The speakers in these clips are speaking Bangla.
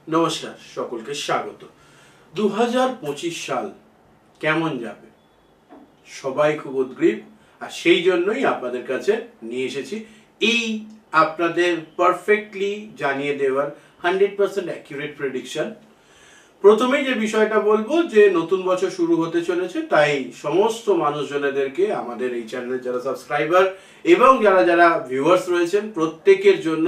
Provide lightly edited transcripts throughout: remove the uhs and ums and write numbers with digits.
নমস্কার, সকলকে স্বাগত। 2025 সাল কেমন যাবে সবাই খুব উদ্গ্রীব, আর সেই জন্যই আপনাদের কাছে নিয়ে এসেছি এই আপনাদের পারফেক্টলি জানিয়ে দেওয়ার 100% অ্যাকিউরেট প্রেডিকশন। প্রথমেই যে বিষয়টা বলবো যে নতুন বছর শুরু হতে চলেছে, তাই সমস্ত মানুষজনেদেরকে আমাদের এই চ্যানেলের যারা সাবস্ক্রাইবার এবং যারা যারা ভিউয়ার্স রয়েছেন প্রত্যেকের জন্য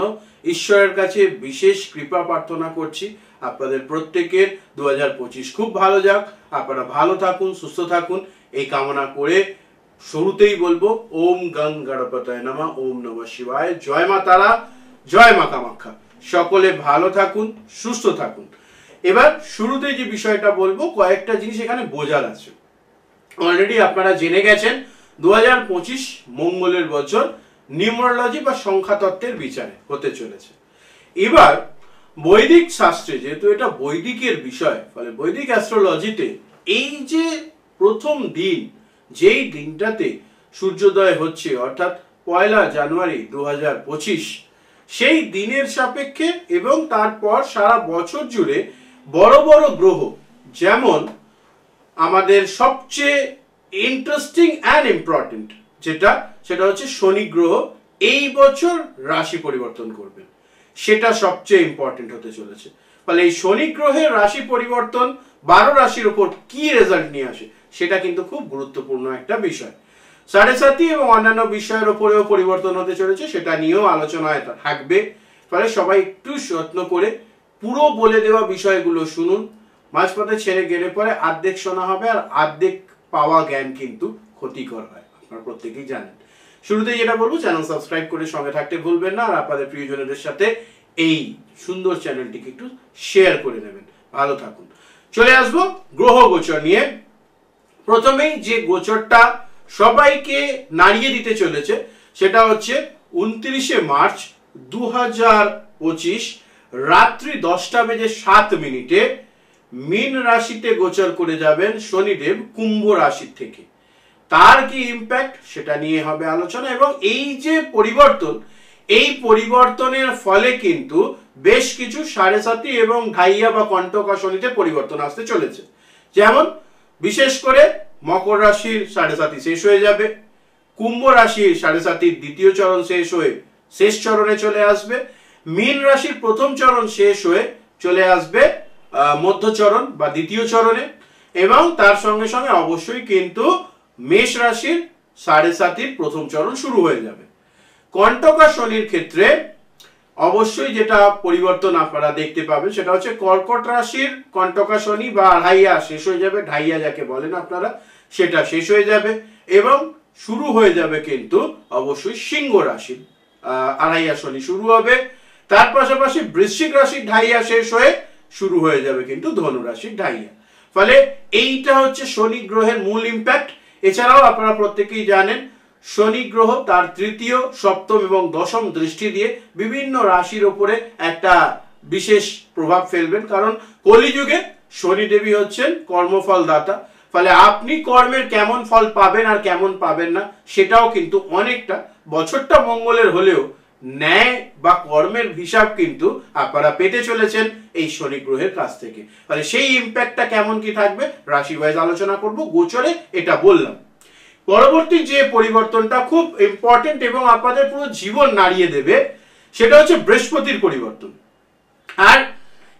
ঈশ্বরের কাছে বিশেষ কৃপা প্রার্থনা করছি। আপনাদের প্রত্যেকের 2025 খুব ভালো যাক, আপনারা ভালো থাকুন, সুস্থ থাকুন এই কামনা করে শুরুতেই বলবো ওম গং গণপতায় নমঃ, ওম নমঃ শিবায়, জয় মা তারা, জয় মা কামাখ্যা। সকলে ভালো থাকুন, সুস্থ থাকুন। এবার শুরুতে যে বিষয়টা বলবো, কয়েকটা জিনিস এখানে বোঝার আছে। অলরেডি আপনারা জেনে গেছেন 2025 মঙ্গলের বছর নিউমারোলজি বা সংখ্যাতত্ত্বের বিচারে হতে চলেছে। এবার বৈদিক শাস্ত্রে যেহেতু এটা বৈদিকের বিষয়, ফলে বৈদিক অ্যাস্ট্রোলজিতে এই যে প্রথম দিন, যেই দিনটাতে সূর্যোদয় হচ্ছে অর্থাৎ 1 জানুয়ারি 2025, সেই দিনের সাপেক্ষে এবং তারপর সারা বছর জুড়ে বড় বড় গ্রহ, যেমন আমাদের সবচেয়ে ইন্টারেস্টিং অ্যান্ড ইম্পর্টেন্ট সেটা হচ্ছে শনি গ্রহ এই বছর রাশি পরিবর্তন করবে, সেটা সবচেয়ে ইম্পর্টেন্ট হতে চলেছে। ফলে এই শনি গ্রহের রাশি পরিবর্তন 12 রাশির উপর কি রেজাল্ট নিয়ে আসে সেটা কিন্তু খুব গুরুত্বপূর্ণ একটা বিষয়। 7.5 এবং অন্যান্য বিষয়ের উপরেও পরিবর্তন হতে চলেছে, সেটা নিয়েও আলোচনায় থাকবে। ফলে সবাই একটু যত্ন করে পুরো বলে দেওয়া বিষয়গুলো শুনুন। মাঝপথে ছেড়ে গেলে পরে অর্ধেক শোনা হবে, আর অর্ধেক পাওয়া জ্ঞান কিন্তু ক্ষতিকর হয়, আপনারা প্রত্যেকেই জানেন। শুরুতে যেটা বলবো, চ্যানেল সাবস্ক্রাইব করে সঙ্গে থাকতে ভুলবেন না, আর আপনাদের প্রিয়জনদের সাথে এই সুন্দর চ্যানেলটিকে একটু শেয়ার করে নেবেন। ভালো থাকুন। চলে আসবো গ্রহ গোচর নিয়ে। প্রথমেই যে গোচরটা সবাইকে নাড়িয়ে দিতে চলেছে সেটা হচ্ছে 29 মার্চ 2025 রাত্রি 10:07 মীন রাশিতে গোচর করে যাবেন শনিদেব কুম্ভ রাশি থেকে। তার কি ইম্প্যাক্ট সেটা নিয়ে হবে আলোচনা, এবং এই যে পরিবর্তন, এই পরিবর্তনের ফলে কিন্তু বেশ কিছু 7.5 এবং ঢাইয়া বা কন্টকা শনিতে পরিবর্তন আসতে চলেছে। যেমন বিশেষ করে মকর রাশির 7.5 শেষ হয়ে যাবে, কুম্ভ রাশির 7.5 দ্বিতীয় চরণ শেষ হয়ে শেষ চরণে চলে আসবে, মীন রাশির প্রথম চরণ শেষ হয়ে চলে আসবে মধ্যচরণ বা দ্বিতীয় চরণে, এবং তার সঙ্গে সঙ্গে অবশ্যই কিন্তু মেষ রাশির 7.5 প্রথম চরণ শুরু হয়ে যাবে। কন্টকা শনির ক্ষেত্রে অবশ্যই যেটা পরিবর্তন আপনারা দেখতে পাবেন সেটা হচ্ছে কর্কট রাশির কন্টকা শনি বা ঢাইয়া শেষ হয়ে যাবে, ঢাইয়া যাকে বলেন আপনারা, সেটা শেষ হয়ে যাবে, এবং শুরু হয়ে যাবে কিন্তু অবশ্যই সিংহ রাশির আড়াইয়া শনি শুরু হবে। তার পাশাপাশি বৃশ্চিক রাশির ঢাইয়া শেষ হয়ে শুরু হয়ে যাবে কিন্তু ধনু রাশির ঢাইয়া। ফলে এইটা হচ্ছে শনি গ্রহের মূল ইম্প্যাক্ট। এছাড়াও আপনারা প্রত্যেকেই জানেন শনি গ্রহ তার তৃতীয়, সপ্তম এবং দশম দৃষ্টি দিয়ে বিভিন্ন রাশির উপরে একটা বিশেষ প্রভাব ফেলবেন, কারণ কলিযুগে শনিদেবী হচ্ছেন কর্মফল দাতা। ফলে আপনি কর্মের কেমন ফল পাবেন আর কেমন পাবেন না সেটাও কিন্তু অনেকটা, বছরটা মঙ্গলের হলেও ন্যায় বা কর্মের হিসাব কিন্তু আপনারা পেতে চলেছেন এই শনি গ্রহের কাছ থেকে। ফলে সেই ইম্প্যাক্টটা কেমন কি থাকবে রাশি ওয়াইজ আলোচনা করব, গোচরে এটা বললাম। পরবর্তী যে পরিবর্তনটা খুব ইম্পর্টেন্ট এবং আপনাদের পুরো জীবন নাড়িয়ে দেবে সেটা হচ্ছে বৃহস্পতির পরিবর্তন। আর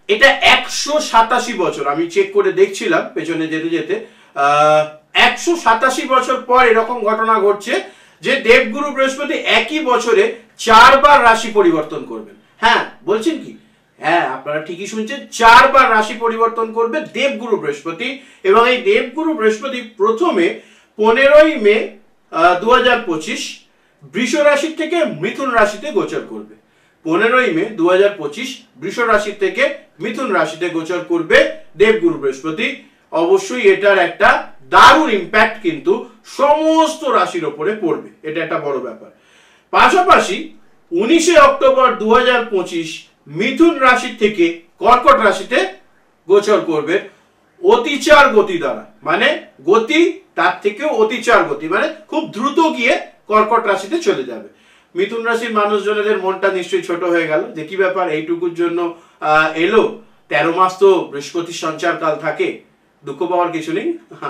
এটা 187 বছর, আমি চেক করে দেখছিলাম পেছনে যেতে যেতে, 187 বছর পর এরকম ঘটনা ঘটছে যে দেবগুরু বৃহস্পতি একই বছরে 4 বার রাশি পরিবর্তন করবেন। হ্যাঁ, বলছেন কি? হ্যাঁ, আপনারা ঠিকই শুনছেন, 4 বার রাশি পরিবর্তন করবে দেবগুরু বৃহস্পতি। এবং এই দেবগুরু বৃহস্পতি প্রথমে 15 মে 2025 বৃষ রাশি থেকে মিথুন রাশিতে গোচর করবে। 15 মে 2025 বৃষ রাশি থেকে মিথুন রাশিতে গোচর করবে দেবগুরু বৃহস্পতি। অবশ্যই এটার একটা দারুণ ইম্প্যাক্ট কিন্তু সমস্ত রাশির উপরে পড়বে, এটা একটা বড় ব্যাপার। পাশাপাশি 19 অক্টোবর 2025 মিথুন রাশি থেকে কর্কট রাশিতে গোচর করবে অতিচার গতি দ্বারা, মানে গতি তার থেকেও অতিচার গতি, মানে খুব দ্রুত গিয়ে কর্কট রাশিতে চলে যাবে। মিথুন রাশির মানুষজনেদের মনটা নিশ্চয়ই ছোট হয়ে গেল যে কি ব্যাপার, এইটুকুর জন্য এলো। 13 মাস তো বৃহস্পতির সঞ্চারকাল থাকে, দুঃখ পাওয়ার কিছু নেই,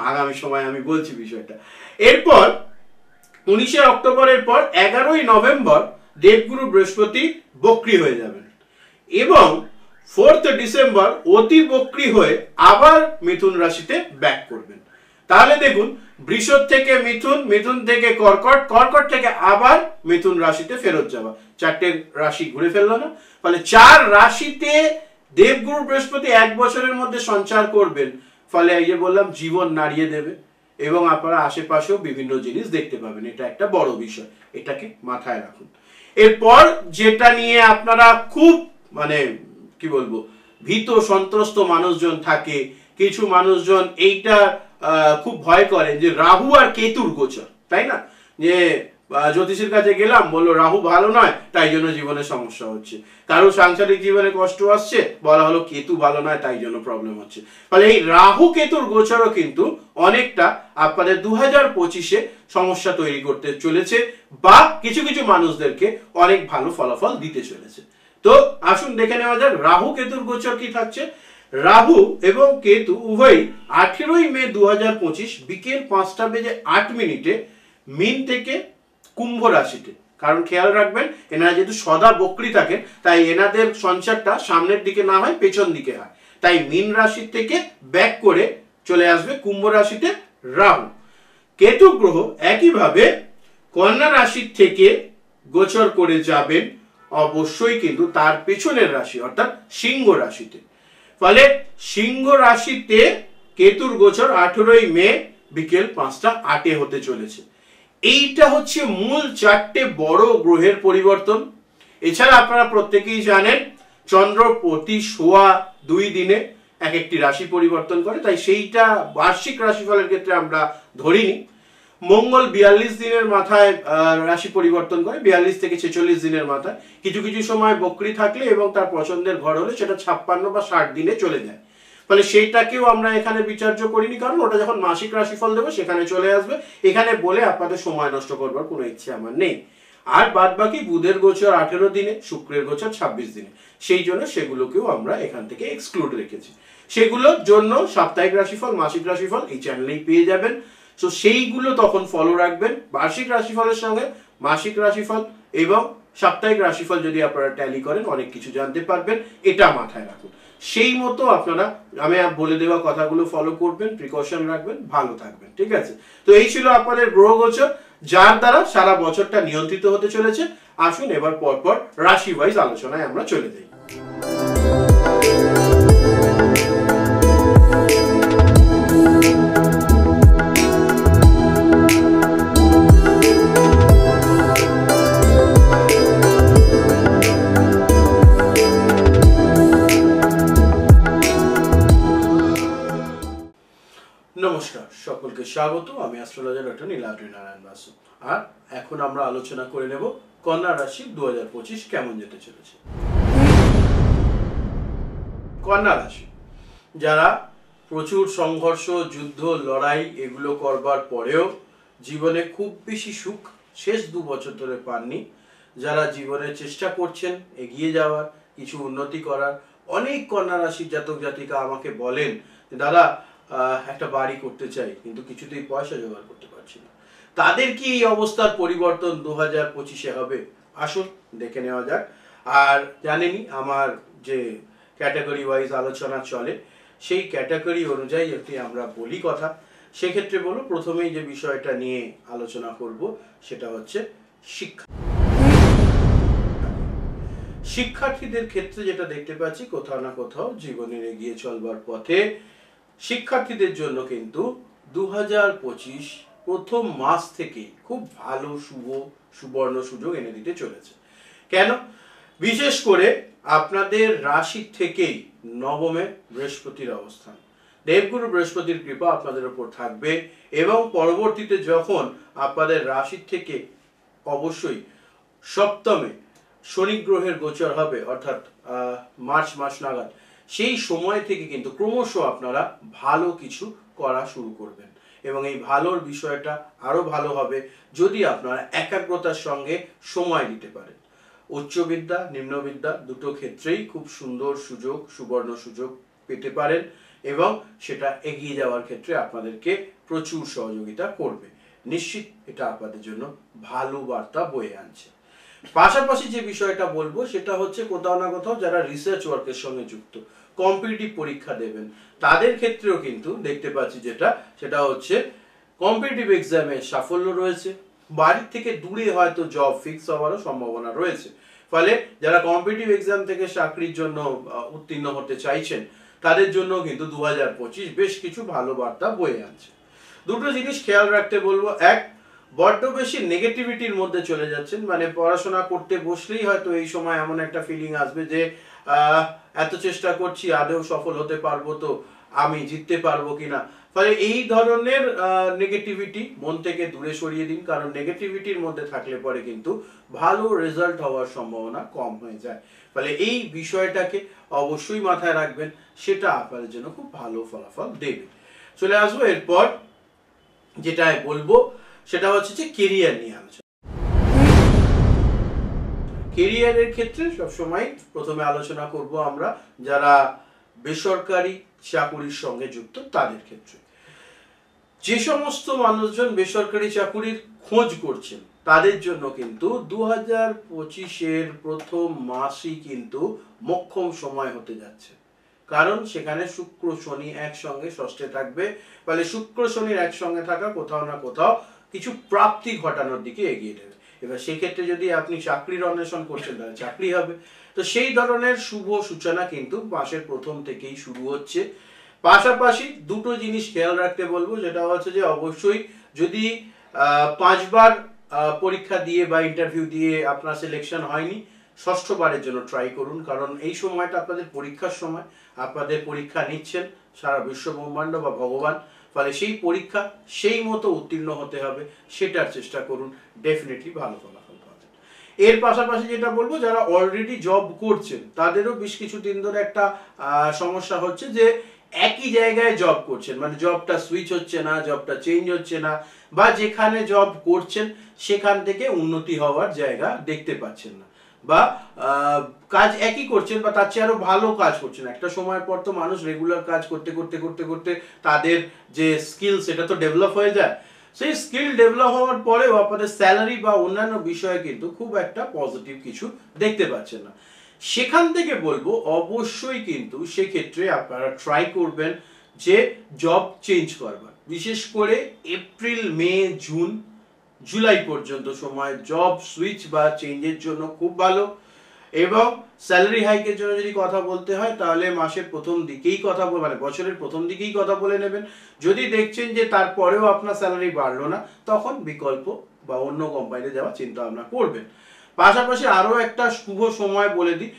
আগামী সময় আমি বলছি বিষয়টা। এরপর 19 অক্টোবরের পর 11ই নভেম্বর দেবগুরু বৃহস্পতি বক্রী হয়ে যাবেন এবং 4 ডিসেম্বর অতি বক্রী হয়ে আবার মিথুন রাশিতে ব্যাক করবেন। তাহলে দেখুন, বৃষ থেকে মিথুন, মিথুন থেকে কর্কট, কর্কট থেকে আবার মিথুন রাশিতে ফেরত যাওয়া, 4টে রাশি ঘুরে ফেললো না? ফলে 4 রাশিতে দেবগুরু বৃহস্পতি 1 বছরের মধ্যে সঞ্চার করবেন। ফলে এই যে বললাম, জীবন নাড়িয়ে দেবে এবং আপনারা আশেপাশেও বিভিন্ন জিনিস দেখতে পাবেন। এটা একটা বড় বিষয়, এটাকে মাথায় রাখুন। এরপর যেটা নিয়ে আপনারা খুব কি বলবো, ভীত সন্ত্রস্ত মানুষজন থাকে, কিছু মানুষজন এইটা খুব ভয় করেন যে রাহু আর কেতুর গোচর, তাই না? যে জ্যোতিষের কাছে গেলাম, বললো রাহু ভালো নয়, তাই জন্য জীবনে সমস্যা হচ্ছে। কারো সাংসারিক জীবনে কষ্ট আসছে, বলা হলো কেতু ভালো নয়, তাই জন্য প্রবলেম হচ্ছে। ফলে এই রাহু কেতুর গোচরও কিন্তু অনেকটা আপনাদের 2025-এ সমস্যা তৈরি করতে চলেছে, বা কিছু কিছু মানুষদেরকে অনেক ভালো ফলাফল দিতে চলেছে। তো আসুন দেখে নেওয়া যাক রাহু কেতুর গোচর কি থাকছে। রাহু এবং কেতু উভয়ই 18ই মে 2025 বিকেল 5:08 মিন থেকে কুম্ভ রাশিতে। কারণ খেয়াল রাখবেন, এনারা যেহেতু সদা বক্রী থাকেন, তাই এনাদের সঞ্চারটা সামনের দিকে না হয়, পেছন দিকে হয়। তাই মিন রাশি থেকে ব্যাক করে চলে আসবে কুম্ভ রাশিতে রাহু। কেতু গ্রহ একইভাবে কন্যা রাশি থেকে গোচর করে যাবেন অবশ্যই কিন্তু তার পেছনের রাশি অর্থাৎ সিংহ রাশিতে। ফলে সিংহ রাশিতে কেতুর গোচর 18ই মে বিকেল 5:08 হতে চলেছে। এইটা হচ্ছে মূল 4টে বড় গ্রহের পরিবর্তন। এছাড়া আপনারা প্রত্যেকেই জানেন, চন্দ্র প্রতি 2.25 দিনে এক একটি রাশি পরিবর্তন করে, তাই সেইটা বার্ষিক রাশিফলের ক্ষেত্রে আমরা ধরিনি। মঙ্গল 42 দিনের মাথায় রাশি পরিবর্তন করে, 42 থেকে 46 দিনের মাথায়। কিছু কিছু সময় বক্রী থাকলে এবং তার পছন্দের ঘর হলে সেটা 56 বা 60 দিনে চলে যায়। ফলে সেইটাকেও আমরা এখানে বিচার্য করিনি, কারণ ওটা যখন মাসিক রাশিফল দেবো সেখানে চলে আসবে। এখানে বলে আপনাদের সময় নষ্ট করবার কোনো ইচ্ছে আমার নেই। আর বাদ বাকি বুধের গোচর 18 দিনে, শুক্রের গোচর 26 দিনে, সেই জন্য সেগুলোকেও আমরা এখান থেকে এক্সক্লুড রেখেছি। সেগুলোর জন্য সাপ্তাহিক রাশিফল, মাসিক রাশিফল এই চ্যানেলেই পেয়ে যাবেন। তো সেইগুলো তখন ফলো রাখবেন। বার্ষিক রাশিফলের সঙ্গে মাসিক রাশিফল এবং সাপ্তাহিক রাশিফল যদি আপনারা ট্যালি করেন, অনেক কিছু জানতে পারবেন, এটা মাথায় রাখুন। সেই মতো আপনারা আমি বলে দেওয়া কথাগুলো ফলো করবেন, প্রিকশন রাখবেন, ভালো থাকবেন। ঠিক আছে? তো এই ছিল আপনাদের গ্রহ গোচর, যার দ্বারা সারা বছরটা নিয়ন্ত্রিত হতে চলেছে। আসুন এবার পরপর রাশি ওয়াইজ আলোচনায় আমরা চলে যাই। নমস্কার, সকলকে স্বাগত। আমি অ্যাস্ট্রোলজার ডক্টর নীলাদ্রি নারায়ণ বাসু। আর এখন আমরা আলোচনা করে নেব কন্যা রাশি 2025 কেমন যেতে চলেছে। কন্যা রাশি যারা প্রচুর সংঘর্ষ, যুদ্ধ, লড়াই এগুলো করবার পরেও জীবনে খুব বেশি সুখ শেষ 2 বছর ধরে পাননি, যারা জীবনে চেষ্টা করছেন এগিয়ে যাওয়ার, কিছু উন্নতি করার, অনেক কন্যা রাশির জাতক জাতিকা আমাকে বলেন দাদা একটা বাড়ি করতে চাই, কিন্তু কিছুতেই পয়সা জোগাড় করতে পারছি না। তাদের কি এই অবস্থার পরিবর্তন 2025-এ হবে? আসুন দেখে নেওয়া যাক। আর জানেনই আমার যে ক্যাটাগরি ওয়াইজ আলোচনা চলে, সেই ক্যাটাগরি অনুযায়ী যদি আমরা বলি কথা, সেক্ষেত্রে বলো প্রথমেই যে বিষয়টা নিয়ে আলোচনা করব সেটা হচ্ছে শিক্ষা। শিক্ষার্থীদের ক্ষেত্রে যেটা দেখতে পাচ্ছি, কোথাও না কোথাও জীবনের এগিয়ে চলবার পথে শিক্ষার্থীদের জন্য কিন্তু 2025 প্রথম মাস থেকে খুব ভালো সুবর্ণ সুযোগ এনে দিতে চলেছে। কেন? বিশেষ করে আপনাদের রাশি থেকেই নবমে বৃহস্পতির অবস্থান, দেবগুরু বৃহস্পতির কৃপা আপনাদের উপর থাকবে এবং পরবর্তীতে যখন আপনাদের রাশি থেকে অবশ্যই সপ্তমে শনি গ্রহের গোচর হবে, অর্থাৎ মার্চ মাস নাগাদ, সেই সময় থেকে কিন্তু ক্রমশ আপনারা ভালো কিছু করা শুরু করবেন এবং এই ভালোর বিষয়টা আরো ভালো হবে যদি আপনারা একাগ্রতার সঙ্গে সময় দিতে পারেন। উচ্চবিদ্যা নিম্নবিদ্যা দুটো ক্ষেত্রেই খুব সুন্দর সুযোগ, সুবর্ণ সুযোগ পেতে পারেন এবং সেটা এগিয়ে যাওয়ার ক্ষেত্রে আপনাদেরকে প্রচুর সহযোগিতা করবে। নিশ্চিত এটা আপনাদের জন্য ভালো বার্তা বয়ে আনছে। পাশাপাশি যে বিষয়টা বলবো সেটা হচ্ছে কোথাও না কোথাও যারা রিসার্চ ওয়ার্কের সঙ্গে যুক্ত, কম্পিটিটিভ পরীক্ষা দেবেন, তাদের ক্ষেত্রেও কিন্তু দেখতে পাচ্ছি সেটা হচ্ছে কম্পিটিটিভ এক্সামে সাফল্য রয়েছে। বাড়ির থেকে দূরে হয়তো জব ফিক্স হওয়ারও সম্ভাবনা রয়েছে। ফলে যারা কম্পিটিটিভ এক্সাম থেকে চাকরির জন্য উত্তীর্ণ হতে চাইছেন তাদের জন্য কিন্তু 2025 বেশ কিছু ভালো বার্তা বয়ে আনছে। দুটো জিনিস খেয়াল রাখতে বলবো, এক, বড্ড বেশি নেগেটিভিটির মধ্যে চলে যাচ্ছেন, মানে পড়াশোনা করতে বসলেই হয়তো এই সময় এমন একটা ফিলিং আসবে যে এত চেষ্টা করছি, আদৌ সফল হতে পারবো তো, আমি জিততে পারবো কিনা। ফলে এই ধরনের নেগেটিভিটি মন থেকে দূরে সরিয়ে দিন, কারণ নেগেটিভিটির মধ্যে থাকলে পরে কিন্তু ভালো রেজাল্ট হওয়ার সম্ভাবনা কম হয়ে যায়। ফলে এই বিষয়টাকে অবশ্যই মাথায় রাখবেন, সেটা আপনাদের জন্য খুব ভালো ফলাফল দেবে। চলে আসবো এরপর যেটা বলবো সেটা হচ্ছে যে কেরিয়ার নিয়ে আলোচনা। কেরিয়ারের ক্ষেত্রে সবসময় প্রথমে আলোচনা করব আমরা যারা বেসরকারি চাকুরির সঙ্গে যুক্ত তাদের ক্ষেত্রে। যে সমস্ত মানুষজন বেসরকারি চাকুরির খোঁজ করছেন তাদের জন্য কিন্তু 2025-এর প্রথম মাসই কিন্তু মোক্ষম সময় হতে যাচ্ছে, কারণ সেখানে শুক্র শনি একসঙ্গে ষষ্ঠে থাকবে। ফলে শুক্র শনির একসঙ্গে থাকা কোথাও না কোথাও কিছু প্রাপ্তি ঘটানোর দিকে এগিয়ে দেবে। এবার সেই ক্ষেত্রে যদি আপনি চাকরির অন্বেষণ করছেন তাহলে চাকরি হবে। তো সেই ধরনের শুভ সূচনা কিন্তু মাসের প্রথম থেকেই শুরু হচ্ছে। পাশাপাশি দুটো জিনিস খেয়াল রাখতে বলবো, যেটা হচ্ছে যে অবশ্যই যদি 5 বার পরীক্ষা দিয়ে বা ইন্টারভিউ দিয়ে আপনার সিলেকশন হয়নি, ষষ্ঠবারের জন্য ট্রাই করুন, কারণ এই সময়টা আপনাদের পরীক্ষার সময়, আপনাদের পরীক্ষা নিচ্ছেন সারা বিশ্ব ব্রহ্মাণ্ড বা ভগবান। ফলে সেই পরীক্ষা সেই মতো উত্তীর্ণ হতে হবে, সেটার চেষ্টা করুন, ডেফিনেটলি ভালো ফলাফল পাবেন। এর পাশাপাশি যেটা বলবো, যারা অলরেডি জব করছেন তাদেরও বেশ কিছুদিন ধরে একটা সমস্যা হচ্ছে যে একই জায়গায় জব করছেন, মানে জবটা সুইচ হচ্ছে না, জবটা চেঞ্জ হচ্ছে না, বা যেখানে জব করছেন সেখান থেকে উন্নতি হওয়ার জায়গা দেখতে পাচ্ছেন না, বা কাজ একই করছেন বা তার চেয়ে আরো ভালো কাজ করছেন। একটা সময় পর তো মানুষ রেগুলার কাজ করতে করতে করতে করতে তাদের যে স্কিল সেটা তো ডেভেলপ হয়ে যায়। সেই স্কিল ডেভেলপ হওয়ার পরেও আপনাদের স্যালারি বা অন্যান্য বিষয়ে কিন্তু খুব একটা পজিটিভ কিছু দেখতে পাচ্ছেন না। সেখান থেকে বলবো অবশ্যই কিন্তু সেক্ষেত্রে আপনারা ট্রাই করবেন যে জব চেঞ্জ করবার। বিশেষ করে এপ্রিল, মে, জুন, জুলাই পর্যন্ত সময় জব সুইচ বা চেঞ্জের জন্য খুব ভালো। এবং স্যালারি হাইকের জন্য যদি কথা বলতে হয় তাহলে মাসের প্রথম দিকেই কথা বলে, মানে বছরের প্রথম দিকেই কথা বলে নেবেন। যদি দেখছেন যে তারপরেও আপনার স্যালারি বাড়লো না, তখন বিকল্প বা অন্য কোম্পানিতে যাওয়ার চিন্তা ভাবনা করবেন। পাশাপাশি আরো একটা শুভ সময় বলে দিই,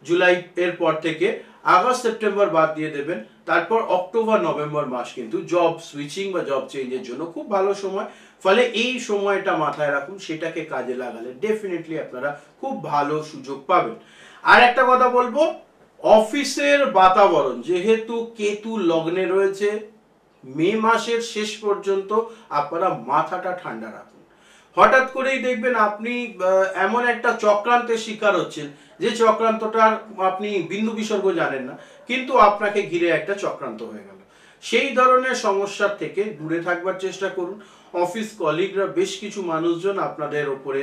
জুলাই এর পর থেকে আগস্ট সেপ্টেম্বর বাদ দিয়ে দেবেন, তারপর অক্টোবর নভেম্বর মাস কিন্তু জব সুইচিং বা জব চেঞ্জের জন্য খুব ভালো সময়। ফলে এই সময়টা মাথায় রাখুন, সেটাকে কাজে লাগালে ডেফিনেটলি আপনারা খুব ভালো সুযোগ পাবেন। আর একটা কথা বলবো, অফিসের বাতাবরণ যেহেতু কেতু লগ্নে রয়েছে, মে মাসের শেষ পর্যন্ত আপনারা মাথাটা ঠান্ডা রাখুন। হঠাৎ করেই দেখবেন আপনি এমন একটা চক্রান্তের শিকার হচ্ছেন যে চক্রান্তটার আপনি বিন্দু বিসর্গ জানেন না, কিন্তু আপনাকে ঘিরে একটা চক্রান্ত হয়ে গেল। সেই ধরনের সমস্যার থেকে দূরে থাকবার চেষ্টা করুন। অফিস কলিগরা বেশ কিছু মানুষজন আপনাদের উপরে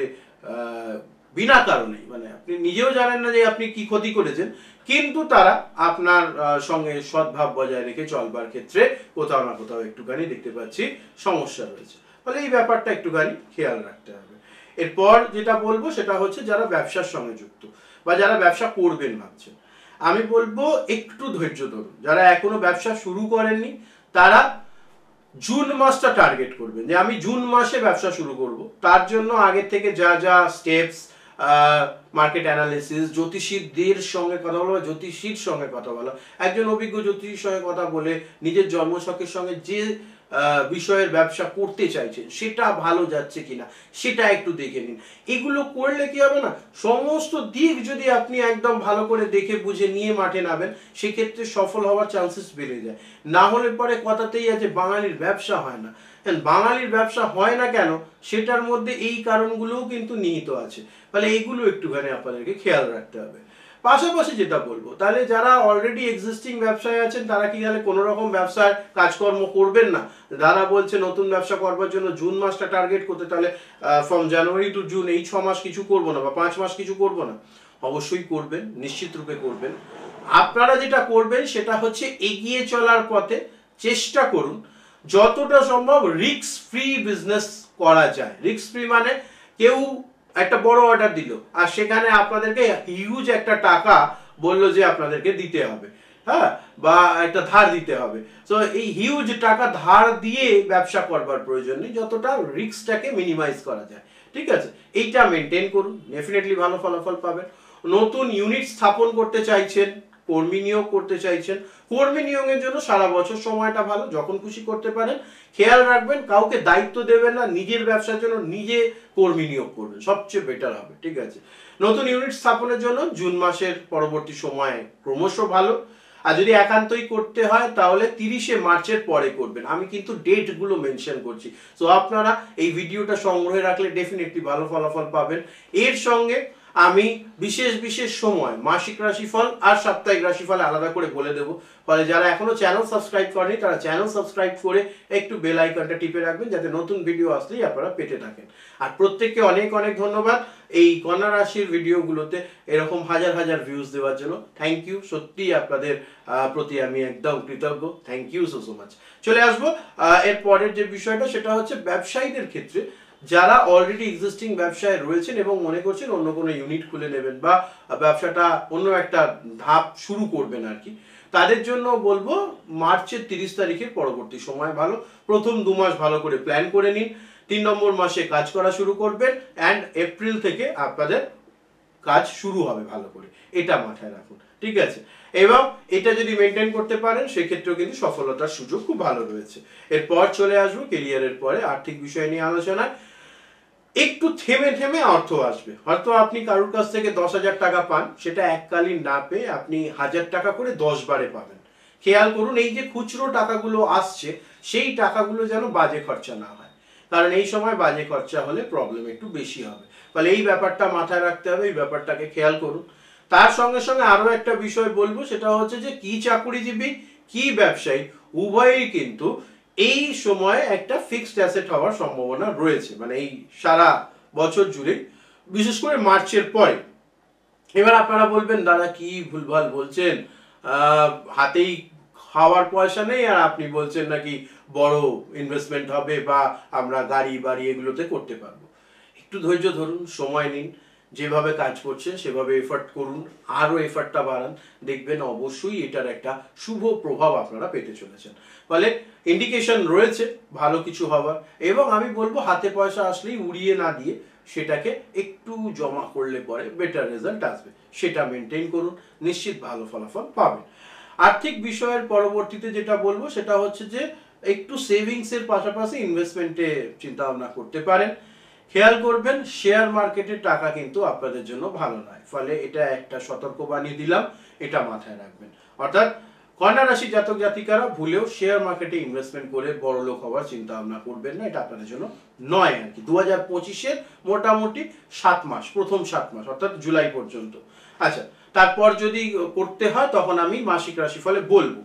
বিনা কারণে, মানে আপনি নিজেও জানেন না যে আপনি কি ক্ষতি করেছেন, কিন্তু তারা আপনার সঙ্গে সদ্ভাব বজায় রেখে চলবার ক্ষেত্রে কোথাও না কোথাও একটুখানি দেখতে পাচ্ছি সমস্যা রয়েছে। ফলে এই ব্যাপারটা একটুখানি খেয়াল রাখতে হবে। এরপর যেটা বলবো সেটা হচ্ছে যারা ব্যবসার সঙ্গে যুক্ত বা যারা ব্যবসা করবেন ভাবছেন, আমি বলবো একটু ধৈর্য ধরুন। যারা এখনো ব্যবসা শুরু করেননি তারা জুন মাসটা টার্গেট করবেন যে আমি জুন মাসে ব্যবসা শুরু করব। তার জন্য আগে থেকে যা যা স্টেপস, মার্কেট অ্যানালিসিস, জ্যোতিষীদের সঙ্গে কথা বলা, জ্যোতিষীর সঙ্গে কথা বলা, একজন অভিজ্ঞ জ্যোতিষীর সঙ্গে কথা বলে নিজের জন্মছকের সঙ্গে যে বিষয়ের ব্যবসা করতে চাইছেন সেটা ভালো যাচ্ছে কিনা সেটা একটু দেখে নিন। এগুলো করলে কি হবে না, সমস্ত দিক যদি আপনি একদম ভালো করে দেখে বুঝে নিয়ে মাঠে নামেন সেক্ষেত্রে সফল হওয়ার চান্সেস বেড়ে যায়। না হলে পরে কথাতেই আছে বাঙালির ব্যবসা হয় না। বাঙালির ব্যবসা হয় না কেন সেটার মধ্যে এই কারণগুলোও কিন্তু নিহিত আছে। তাহলে এইগুলো একটুখানি আপনাদেরকে খেয়াল রাখতে হবে। পাশাপাশি যেটা বলবো, তাহলে যারা অলরেডি এক্সিস্টিং ব্যবসায় আছেন তারা কি তাহলে কোনো রকম ব্যবসার কাজকর্ম করবেন না? যারা বলছে নতুন ব্যবসা করবার জন্য জুন মাসটা টার্গেট করতে, তাহলে ফ্রম জানুয়ারি টু জুন এই 6 মাস কিছু করবো না বা 5 মাস কিছু করবো না? অবশ্যই করবেন, নিশ্চিত রূপে করবেন। আপনারা যেটা করবেন সেটা হচ্ছে এগিয়ে চলার পথে চেষ্টা করুন যতটা সম্ভব রিস্ক ফ্রি বিজনেস করা যায়। রিস্ক ফ্রি মানে কেউ একটা বড় অর্ডার দিল আর সেখানে আপনাদেরকে হিউজ একটা টাকা বললো যে আপনাদেরকে দিতে হবে, হ্যাঁ, বা একটা ধার দিতে হবে। তো এই হিউজ টাকা ধার দিয়ে ব্যবসা করবার প্রয়োজন নেই, যতটা রিস্কটাকে মিনিমাইজ করা যায়। ঠিক আছে, এইটা মেনটেন করুন, ডেফিনেটলি ভালো ফলাফল পাবেন। নতুন ইউনিট স্থাপন করতে চাইছেন, কর্মী নিয়োগ করতে চাইছেন, কর্মী নিয়োগের জন্য সারা বছর সময়টা ভালো, যখন খুশি করতে পারেন। খেয়াল রাখবেন কাউকে দায়িত্ব দেবেন না, নিজের ব্যবসার জন্য নিজে কর্মী নিয়োগ করবেন, সবচেয়ে বেটার হবে। ঠিক আছে, নতুন ইউনিট স্থাপনের জন্য জুন মাসের পরবর্তী সময় ক্রমশ ভালো। আর যদি একান্তই করতে হয় তাহলে 30শে মার্চের পরে করবেন। আমি কিন্তু ডেট গুলো মেনশন করছি, তো আপনারা এই ভিডিওটা সংগ্রহে রাখলে ডেফিনেটলি ভালো ফলাফল পাবেন। এর সঙ্গে আমি বিশেষ বিশেষ সময় মাসিক রাশিফল আর সাপ্তাহিক রাশিফল আলাদা করে বলে দেবো। ফলে যারা এখনো চ্যানেল সাবস্ক্রাইব করেনি তারা চ্যানেল সাবস্ক্রাইব করে একটু বেল আইকনটা টিপে রাখবেন যাতে নতুন ভিডিও আসলেই আপনারা পেতে থাকেন। আর প্রত্যেককে অনেক অনেক ধন্যবাদ এই কন্যা রাশির ভিডিওগুলোতে এরকম হাজার হাজার ভিউজ দেওয়ার জন্য। থ্যাংক ইউ, সত্যি আপনাদের প্রতি আমি একদম কৃতজ্ঞ। Thank you so much. চলে আসবো এর পরের যে বিষয়টা, সেটা হচ্ছে ব্যবসায়ীদের ক্ষেত্রে যারা অলরেডি এক্সিস্টিং ব্যবসায় রয়েছেন এবং মনে করছেন অন্য কোনো ইউনিট খুলে নেবেন বা ব্যবসাটা অন্য একটা ধাপ শুরু করবেন আর কি, তাদের জন্য বলবো মার্চের 30 তারিখের পরবর্তী সময় ভালো। প্রথম 2 মাস ভালো করে প্ল্যান করে নিন, 3 নম্বর মাসে কাজ করা শুরু করবেন অ্যান্ড এপ্রিল থেকে আপনাদের কাজ শুরু হবে ভালো করে, এটা মাথায় রাখুন। ঠিক আছে, এবং এটা যদি মেনটেন করতে পারেন সেক্ষেত্রেও কিন্তু সফলতার সুযোগ খুব ভালো রয়েছে। এরপর চলে আসবো কেরিয়ারের পরে আর্থিক বিষয় নিয়ে আলোচনা। একটু থেমে থেমে অর্থ আসবে। হয়তো আপনি কারোর কাছ থেকে 10,000 টাকা পান, সেটা এককালীন না পেয়ে আপনি 1000 টাকা করে 10 বারে পাবেন। খেয়াল করুন এই যে খুচরো টাকাগুলো আসছে সেই টাকাগুলো যেন বাজে খরচা না হয়, কারণ এই সময় বাজে খরচা হলে প্রবলেম একটু বেশি হবে। ফলে এই ব্যাপারটা মাথায় রাখতে হবে, এই ব্যাপারটাকে খেয়াল করুন। তার সঙ্গে সঙ্গে আরো একটা বিষয় বলবো, সেটা হচ্ছে যে কি চাকুরিজীবী কি ব্যবসায়ী উভয়ই কিন্তু এই সময় একটা ফিক্সড অ্যাসেট হওয়ার সম্ভাবনা রয়েছে, মানে এই সারা বছর জুড়ে, বিশেষ করে মার্চের পরে। এবার আপনারা বলবেন দাদা কি ভুলভাল বলছেন, হাতেই খাওয়ার পয়সা নেই আর আপনি বলছেন নাকি বড় ইনভেস্টমেন্ট হবে বা আমরা গাড়ি বাড়ি এগুলোতে করতে পারবো। একটু ধৈর্য ধরুন, সময় নিন, যেভাবে কাজ করছেন সেভাবে এফর্ট করুন, আরো এফর্টটা বাড়ান, দেখবেন অবশ্যই এটার একটা শুভ প্রভাব আপনারা পেতে চলেছেন। ফলে ইন্ডিকেশন রয়েছে ভালো কিছু হবার, এবং আমি বলবো হাতে পয়সা আসলেই উড়িয়ে না দিয়ে সেটাকে একটু জমা করলে পরে বেটার রেজাল্ট আসবে, সেটা মেনটেন করুন, নিশ্চিত ভালো ফলাফল পাবেন। আর্থিক বিষয়ের পরবর্তীতে যেটা বলবো সেটা হচ্ছে যে একটু সেভিংস এর পাশাপাশি ইনভেস্টমেন্টে চিন্তা ভাবনা করতে পারেন। খেয়াল করবেন শেয়ার মার্কেটের টাকা কিন্তু আপনাদের জন্য ভালো নয়, ফলে এটা একটা সতর্কবাণী দিলাম, এটা মাথায় রাখবেন। অর্থাৎ কন্যা রাশি জাতক জাতিকারা ভুলেও শেয়ার মার্কেটে ইনভেস্টমেন্ট করে বড় লোক হওয়ার চিন্তা ভাবনা করবেন না, এটা আপনাদের জন্য নয় আর কি। 2025-এর মোটামুটি 7 মাস, প্রথম 7 মাস অর্থাৎ জুলাই পর্যন্ত। আচ্ছা, তারপর যদি করতে হয় তখন আমি মাসিক রাশি ফলে বলবো।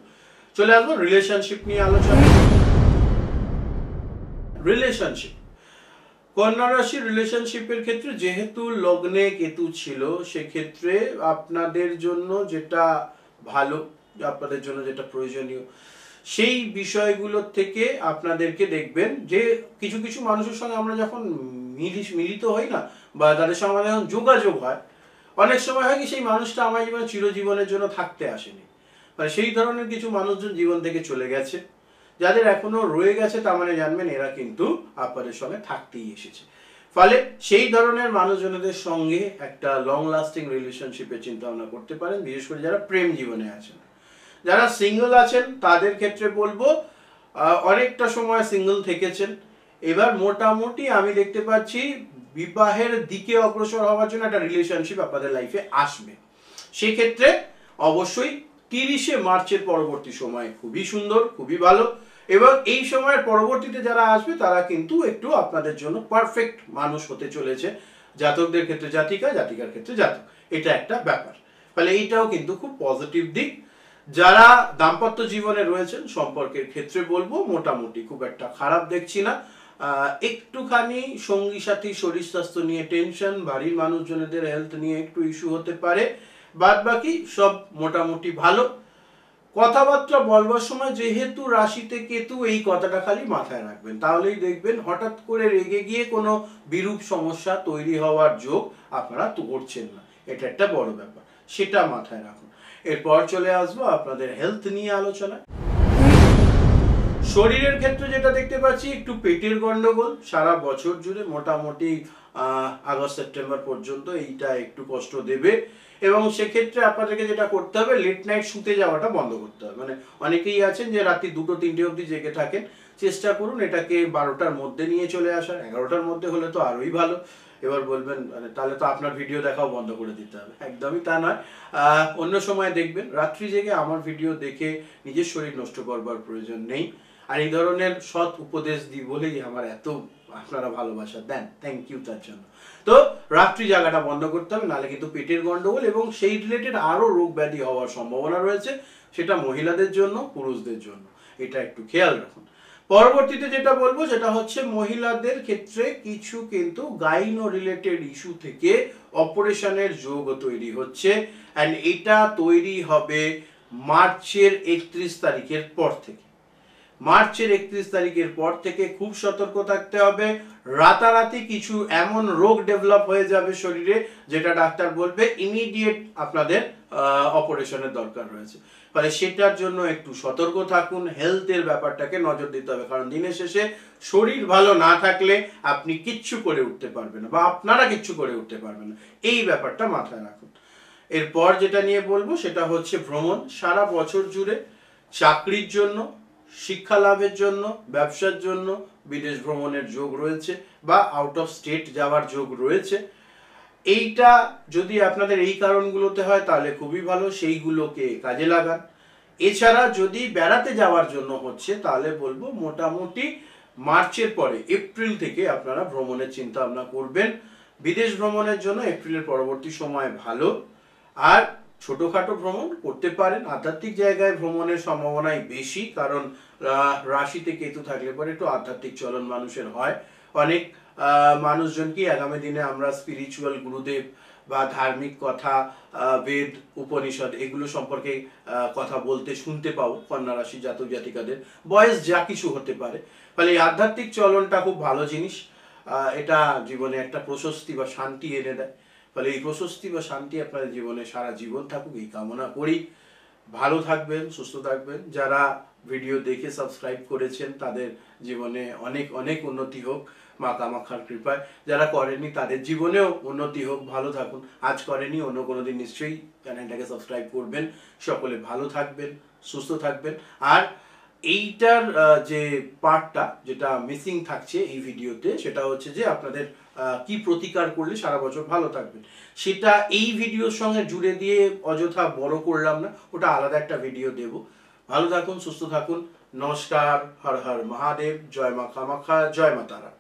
চলে আসবো রিলেশনশিপ নিয়ে আলোচনা। রিলেশনশিপ, কন্যা রাশির রিলেশনশিপের ক্ষেত্রে যেহেতু লগ্নে কেতু ছিল, সেক্ষেত্রে আপনাদের জন্য যেটা ভালো, আপনাদের জন্য যেটা প্রয়োজনীয়, সেই বিষয়গুলোর থেকে আপনাদেরকে দেখবেন যে কিছু কিছু মানুষের সঙ্গে আমরা যখন মিলিত হই না, বা তাদের সঙ্গে আমাদের যখন যোগাযোগ হয়, অনেক সময় হয় কি সেই মানুষটা আমার জীবনে চিরজীবনের জন্য থাকতে আসেনি, মানে সেই ধরনের কিছু মানুষজন জীবন থেকে চলে গেছে। যাদের এখনো রয়ে গেছে তার মানে জানবেন এরা কিন্তু আপনাদের সঙ্গে থাকতেই এসেছে। ফলে সেই ধরনের মানুষজনদের সঙ্গে একটা লং লাস্টিং রিলেশনশিপের চিন্তা ভাবনা করতে পারেন, বিশেষ করে যারা প্রেম জীবনে আছেন। যারা সিঙ্গেল আছেন তাদের ক্ষেত্রে বলবো অনেকটা সময় সিঙ্গেল থেকেছেন, এবার মোটামুটি আমি দেখতে পাচ্ছি বিবাহের দিকে অগ্রসর হওয়ার জন্য একটা রিলেশনশিপ আপনাদের লাইফে আসবে। সেক্ষেত্রে অবশ্যই 30শে মার্চের পরবর্তী সময় খুবই সুন্দর, খুবই ভালো, এবং এই সময়ের পরবর্তীতে যারা আসবে তারা কিন্তু একটু আপনাদের জন্য পারফেক্ট মানুষ হতে চলেছে। জাতকদের ক্ষেত্রে জাতিকা, জাতিকার ক্ষেত্রে জাতক, এটা একটা ব্যাপার। ফলে এইটাও কিন্তু খুব পজিটিভ দিক। যারা দাম্পত্য জীবনে রয়েছেন সম্পর্কের ক্ষেত্রে বলবো মোটামুটি খুব একটা খারাপ দেখছি না। একটুখানি সঙ্গী সাথী শরীর স্বাস্থ্য নিয়ে টেনশন, বাড়ির মানুষজনদের হেলথ নিয়ে একটু ইস্যু হতে পারে, বাদ বাকি সব মোটামুটি ভালো। কথাবার্তা বলবার সময় যেহেতু রাশিতে কেতু, এই কথাটা খালি মাথায় রাখবেন, তাহলেই দেখবেন হঠাৎ করে রেগে গিয়ে কোনো বিরূপ সমস্যা তৈরি হওয়ার যোগ আপনারা করছেন না। এটা একটা বড় ব্যাপার, সেটা মাথায় রাখুন। এরপর চলে আসবো আপনাদের হেলথ নিয়ে আলোচনায়। শরীরের ক্ষেত্রে যেটা দেখতে পাচ্ছি, একটু পেটের গন্ডগোল সারা বছর জুড়ে, মোটামুটি আগস্ট সেপ্টেম্বর পর্যন্ত এইটা একটু কষ্ট দেবে, এবং সেক্ষেত্রে আপনাদেরকে যেটা করতে হবে, লেট নাইট শুতে যাওয়াটা বন্ধ করতে হবে। মানে অনেকেই আছেন যে রাত্রি 2-3টে অবধি জেগে থাকেন, চেষ্টা করুন এটাকে 12টার মধ্যে নিয়ে চলে আসার। 11টার মধ্যে হলে তো আরোই ভালো। এবার বলবেন মানে তাহলে তো আপনার ভিডিও দেখাও বন্ধ করে দিতে হবে, একদমই তা নয়। অন্য সময় দেখবেন, রাত্রি জেগে আমার ভিডিও দেখে নিজের শরীর নষ্ট করবার প্রয়োজন নেই। আর এই ধরনের সৎ উপদেশ দিই বলেই আমার এত আপনারা ভালোবাসা দেন, থ্যাংক ইউ তার জন্য। তো রাত্রি জায়গাটা বন্ধ করতে হবে, নাহলে কিন্তু পেটের গন্ডগোল এবং সেই রিলেটেড আরো রোগ ব্যাধি হওয়ার সম্ভাবনা রয়েছে, সেটা মহিলাদের জন্য, পুরুষদের জন্য, এটা একটু খেয়াল রাখুন। পরবর্তীতে যেটা বলবো সেটা হচ্ছে মহিলাদের ক্ষেত্রে কিছু কিন্তু গাইনো রিলেটেড ইস্যু থেকে অপারেশনের যোগ তৈরি হচ্ছে, অ্যান্ড এটা তৈরি হবে মার্চের 31 তারিখের পর থেকে। মার্চের 31 তারিখের পর থেকে খুব সতর্ক থাকতে হবে। রাতারাতি কিছু এমন রোগ ডেভেলপ হয়ে যাবে শরীরে, যেটা ডাক্তার বলবে ইমিডিয়েট আপনাদের অপারেশনের দরকার রয়েছে। ফলে সেটার জন্য একটু সতর্ক থাকুন, হেলথের ব্যাপারটাকে নজর দিতে হবে, কারণ দিনের শেষে শরীর ভালো না থাকলে আপনি কিচ্ছু করে উঠতে পারবেন না, বা আপনারা কিচ্ছু করে উঠতে পারবেন না, এই ব্যাপারটা মাথায় রাখুন। এরপর যেটা নিয়ে বলবো সেটা হচ্ছে ভ্রমণ। সারা বছর জুড়ে চাকরির জন্য, শিক্ষা লাভের জন্য, ব্যবসার জন্য বিদেশ ভ্রমণের যোগ রয়েছে, বা আউট অফ স্টেট যাওয়ার যোগ রয়েছে। এইটা যদি আপনাদের এই কারণগুলোতে হয় তাহলে খুবই ভালো, সেইগুলোকে কাজে লাগান। এছাড়া যদি বেড়াতে যাওয়ার জন্য হচ্ছে তাহলে বলবো মোটামুটি মার্চের পরে এপ্রিল থেকে আপনারা ভ্রমণের চিন্তা ভাবনা করবেন। বিদেশ ভ্রমণের জন্য এপ্রিলের পরবর্তী সময় ভালো। আর ছোটখাটো ভ্রমণ করতে পারেন, আধ্যাত্মিক জায়গায় ভ্রমণের সম্ভাবনাই বেশি, কারণ রাশিতে কেতু থাকলে পরে একটু আধ্যাত্মিক চলন মানুষের হয়। অনেক মানুষজনকে আগামী দিনে আমরা স্পিরিচুয়াল গুরুদেব বা ধার্মিক কথা, বেদ, উপনিষদ এগুলো সম্পর্কে কথা বলতে শুনতে পাবো কন্যা রাশি জাতক জাতিকাদের। বয়স যা কিছু হতে পারে, ফলে এই আধ্যাত্মিক চলনটা খুব ভালো জিনিস। এটা জীবনে একটা প্রশস্তি বা শান্তি এনে দেয়। ফলে এই প্রশস্তি বা শান্তি আপনাদের জীবনে সারা জীবন থাকুক, এই কামনা করি। ভালো থাকবেন, সুস্থ থাকবেন। যারা ভিডিও দেখে সাবস্ক্রাইব করেছেন তাদের জীবনে অনেক অনেক উন্নতি হোক মা কামাখ্যার কৃপায়। যারা করেননি তাদের জীবনেও উন্নতি হোক, ভালো থাকুন। আজ করেনি, অন্য কোনোদিন নিশ্চয়ই চ্যানেলটাকে সাবস্ক্রাইব করবেন। সকলে ভালো থাকবেন, সুস্থ থাকবেন। আর এইটার যে পার্টটা যেটা মিসিং থাকছে এই ভিডিওতে, সেটা হচ্ছে যে আপনাদের কি প্রতিকার করলে সারা বছর ভালো থাকবেন, সেটা এই ভিডিওর সঙ্গে জুড়ে দিয়ে অযথা বড় করলাম না, ওটা আলাদা একটা ভিডিও দেব। ভালো থাকুন, সুস্থ থাকুন। নমস্কার, হর হর মহাদেব, জয় মা কামাখ্যা, জয় মা তারা।